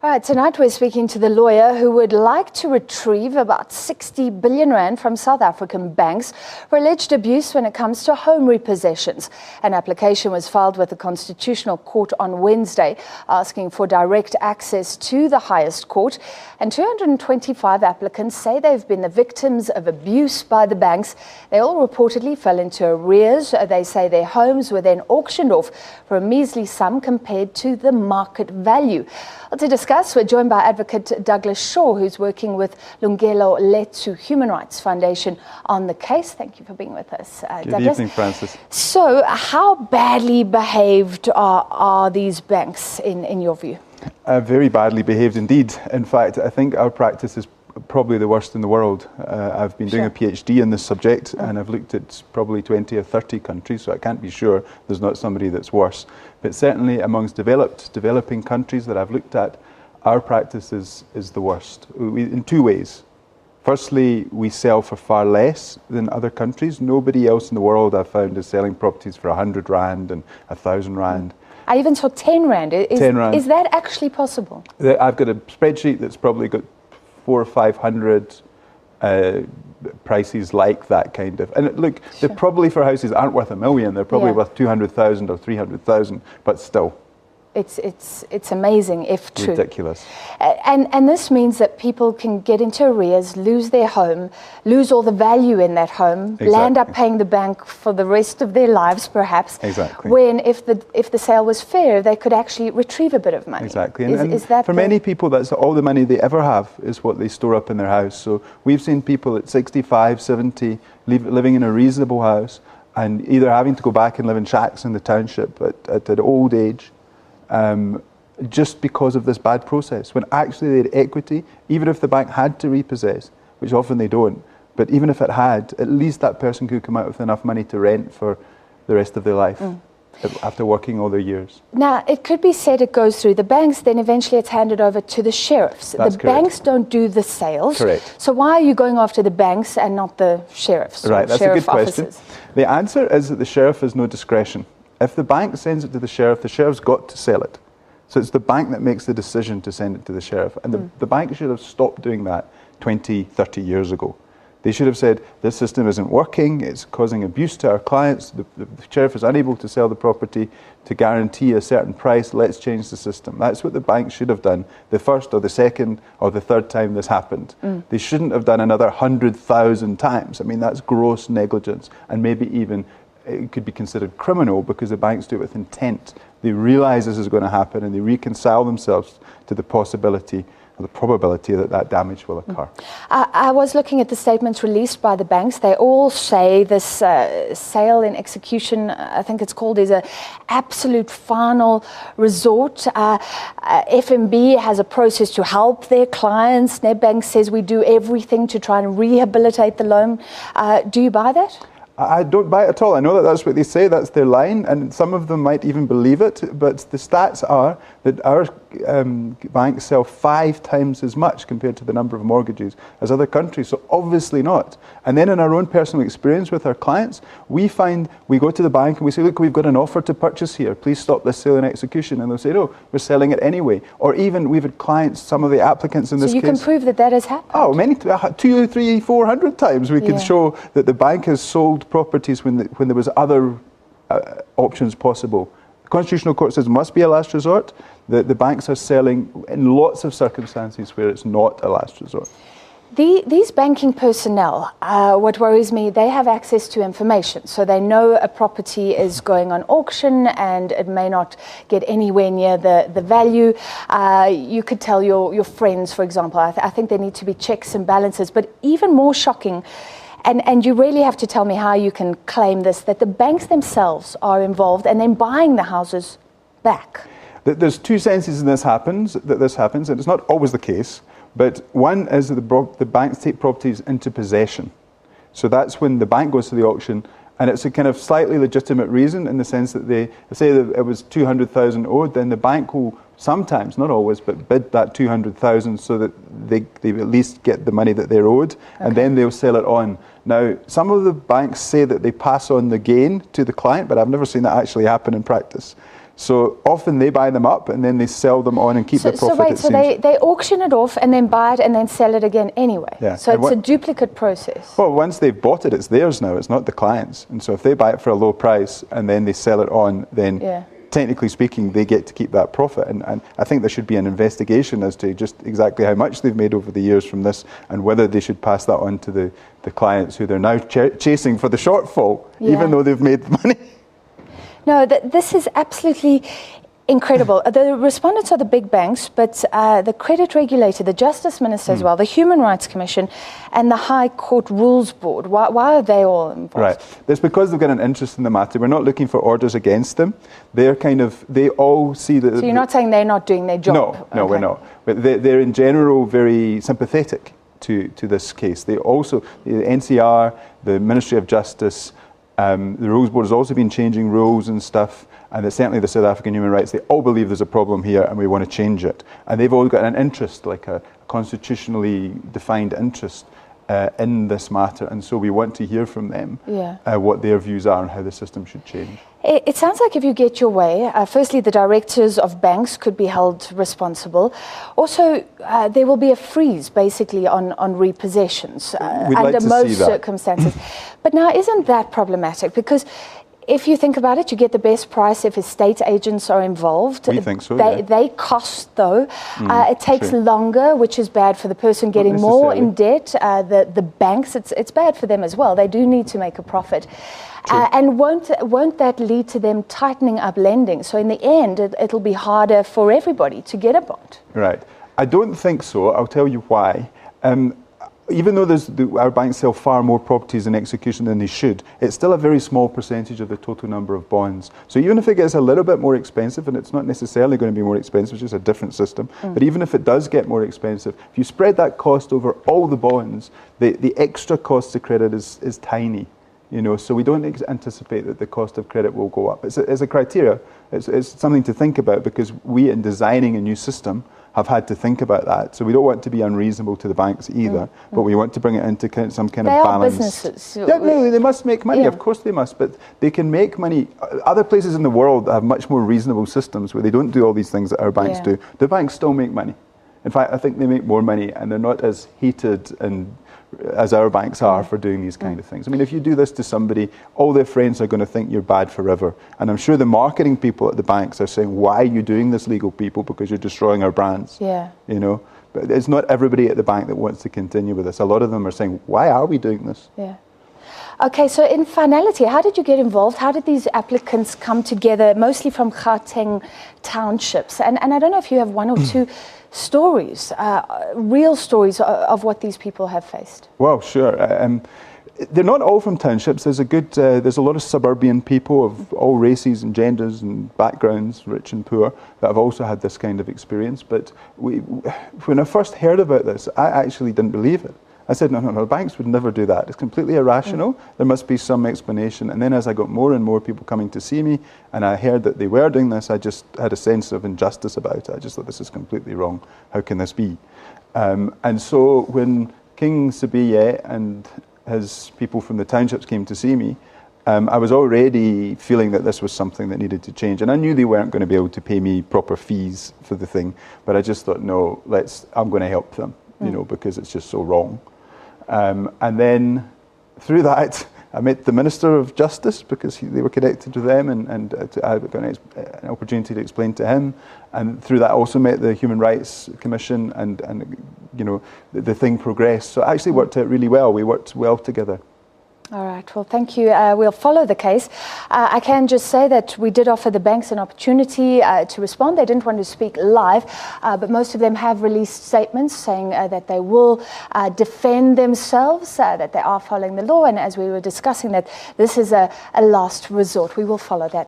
All right, tonight we're speaking to the lawyer who would like to retrieve about 60 billion rand from South African banks for alleged abuse when it comes to home repossessions. An application was filed with the Constitutional Court on Wednesday, asking for direct access to the highest court. And 225 applicants say they've been the victims of abuse by the banks. They all reportedly fell into arrears. They say their homes were then auctioned off for a measly sum compared to the market value. Well, to discuss, we're joined by Advocate Douglas Shaw, who's working with Lungelo Lethu Human Rights Foundation on the case. Thank you for being with us, Good evening, Francis. So, how badly behaved are these banks in your view? Very badly behaved indeed. In fact, I think our practice is probably the worst in the world. I've been doing a PhD in this subject, and I've looked at probably 20 or 30 countries, so I can't be sure there's not somebody that's worse. But certainly amongst developing countries that I've looked at, our practice is the worst in two ways. Firstly, we sell for far less than other countries. Nobody else in the world I've found is selling properties for 100 Rand and 1,000 Rand. I even saw 10 Rand. 10 Rand. Is that actually possible? I've got a spreadsheet that's probably got 400 or 500 prices like that kind of. And look, they're probably for houses that aren't worth $1 million. They're probably worth 200,000 or 300,000, but still. It's amazing if true. Ridiculous. And this means that people can get into arrears, lose their home, lose all the value in that home, land up paying the bank for the rest of their lives perhaps. Exactly. When if the sale was fair, they could actually retrieve a bit of money. Exactly. Is that for many people, that's all the money they ever have is what they store up in their house. So we've seen people at 65, 70 living in a reasonable house and either having to go back and live in shacks in the township at an old age, just because of this bad process, when actually they had equity. Even if the bank had to repossess, which often they don't, but even if it had, at least that person could come out with enough money to rent for the rest of their life after working all their years. Now, it could be said it goes through the banks, then eventually it's handed over to the sheriffs. That's the correct. Banks don't do the sales. Correct. So why are you going after the banks and not the sheriffs? Right, that's sheriff a good question. officers? The answer is that the sheriff has no discretion. If the bank sends it to the sheriff's got to sell it. So it's the bank that makes the decision to send it to the sheriff. And the bank should have stopped doing that 20, 30 years ago. They should have said, this system isn't working, it's causing abuse to our clients, the sheriff is unable to sell the property to guarantee a certain price, let's change the system. That's what the bank should have done the first or the second or the third time this happened. They shouldn't have done another 100,000 times. I mean, that's gross negligence, and maybe even it could be considered criminal because the banks do it with intent. They realise this is going to happen and they reconcile themselves to the possibility or the probability that that damage will occur. I was looking at the statements released by the banks. They all say this sale in execution, I think it's called, is an absolute final resort. FNB has a process to help their clients. Nedbank says we do everything to try and rehabilitate the loan. Do you buy that? I don't buy it at all. I know that that's what they say, that's their line, and some of them might even believe it, but the stats are that our banks sell 5 times as much compared to the number of mortgages as other countries, so obviously not. And then in our own personal experience with our clients, we find we go to the bank and we say, look, we've got an offer to purchase here, please stop this sale and execution, and they'll say, no, we're selling it anyway. Or even we've had clients, some of the applicants in this case. So you can prove that has happened? Oh, many, 200, 300, 400 times we can show that the bank has sold properties when there was other options possible. The Constitutional Court says it must be a last resort. The banks are selling in lots of circumstances where it's not a last resort. These banking personnel, what worries me, they have access to information. So they know a property is going on auction and it may not get anywhere near the value. You could tell your friends, for example. I think there need to be checks and balances. But even more shocking, and you really have to tell me how you can claim this, that the banks themselves are involved and then buying the houses back. There's two senses in this happens, and it's not always the case, but one is that the banks take properties into possession. So that's when the bank goes to the auction, and it's a kind of slightly legitimate reason in the sense that they say that it was 200,000 owed, then the bank will sometimes, not always, but bid that 200,000 so that they at least get the money that they're owed, and then they'll sell it on. Now, some of the banks say that they pass on the gain to the client, but I've never seen that actually happen in practice. So often they buy them up and then they sell them on and keep the profit. So they auction it off and then buy it and then sell it again anyway. Yeah. So it's a duplicate process. Well, once they've bought it, it's theirs now. It's not the client's. And so if they buy it for a low price and then they sell it on, then technically speaking, they get to keep that profit. And I think there should be an investigation as to just exactly how much they've made over the years from this and whether they should pass that on to the clients who they're now chasing for the shortfall, even though they've made money. No, this is absolutely incredible. The respondents are the big banks, but the credit regulator, the Justice Minister as well, the Human Rights Commission, and the High Court Rules Board. Why are they all involved? Right. It's because they've got an interest in the matter. We're not looking for orders against them. They all see that... So you're not saying they're not doing their job? No, we're not. But they're in general very sympathetic to this case. They also, the NCR, the Ministry of Justice, the Rules Board has also been changing rules and stuff, and certainly the South African Human Rights, they all believe there's a problem here and we want to change it. And they've all got an interest, like a constitutionally defined interest in this matter, and so we want to hear from them what their views are and how the system should change. It sounds like if you get your way, firstly, the directors of banks could be held responsible. Also, there will be a freeze, basically, on repossessions under most circumstances. But now, isn't that problematic? Because if you think about it, you get the best price if estate agents are involved. We think so, They cost, though. It takes longer, which is bad for the person getting more in debt. The banks, it's bad for them as well. They do need to make a profit. And won't that lead to them tightening up lending? So in the end, it'll be harder for everybody to get a bond. Right. I don't think so. I'll tell you why. Even though our banks sell far more properties in execution than they should, it's still a very small percentage of the total number of bonds. So even if it gets a little bit more expensive, and it's not necessarily going to be more expensive, it's just a different system, but even if it does get more expensive, if you spread that cost over all the bonds, the extra cost to credit is tiny. So we don't anticipate that the cost of credit will go up. It's a criteria. It's something to think about, because we, in designing a new system, have had to think about that. So we don't want to be unreasonable to the banks either, but we want to bring it into some kind of balance. They are businesses. Yeah, no, they must make money. Of course they must, but they can make money. Other places in the world have much more reasonable systems where they don't do all these things that our banks do. The banks still make money. In fact, I think they make more money, and they're not as heated and as our banks are for doing these kind of things. I mean, if you do this to somebody, all their friends are going to think you're bad forever. And I'm sure the marketing people at the banks are saying, why are you doing this, legal people? Because you're destroying our brands. But it's not everybody at the bank that wants to continue with this. A lot of them are saying, why are we doing this? Okay, so in finality, how did you get involved? How did these applicants come together, mostly from Gauteng townships? And I don't know if you have one or two stories, real stories of what these people have faced. Well, sure. They're not all from townships. There's a lot of suburban people of all races and genders and backgrounds, rich and poor, that have also had this kind of experience. But when I first heard about this, I actually didn't believe it. I said, no, banks would never do that. It's completely irrational. There must be some explanation. And then as I got more and more people coming to see me, and I heard that they were doing this, I just had a sense of injustice about it. I just thought, this is completely wrong. How can this be? And so when King Sibiye and his people from the townships came to see me, I was already feeling that this was something that needed to change. And I knew they weren't going to be able to pay me proper fees for the thing. But I just thought, no, I'm going to help them, because it's just so wrong. And then through that, I met the Minister of Justice, because they were connected to them, and I got an opportunity to explain to him. And through that, I also met the Human Rights Commission, and the thing progressed. So it actually worked out really well. We worked well together. All right. Well, thank you. We'll follow the case. I can just say that we did offer the banks an opportunity to respond. They didn't want to speak live, but most of them have released statements saying that they will defend themselves, that they are following the law, and as we were discussing, that this is a last resort. We will follow that.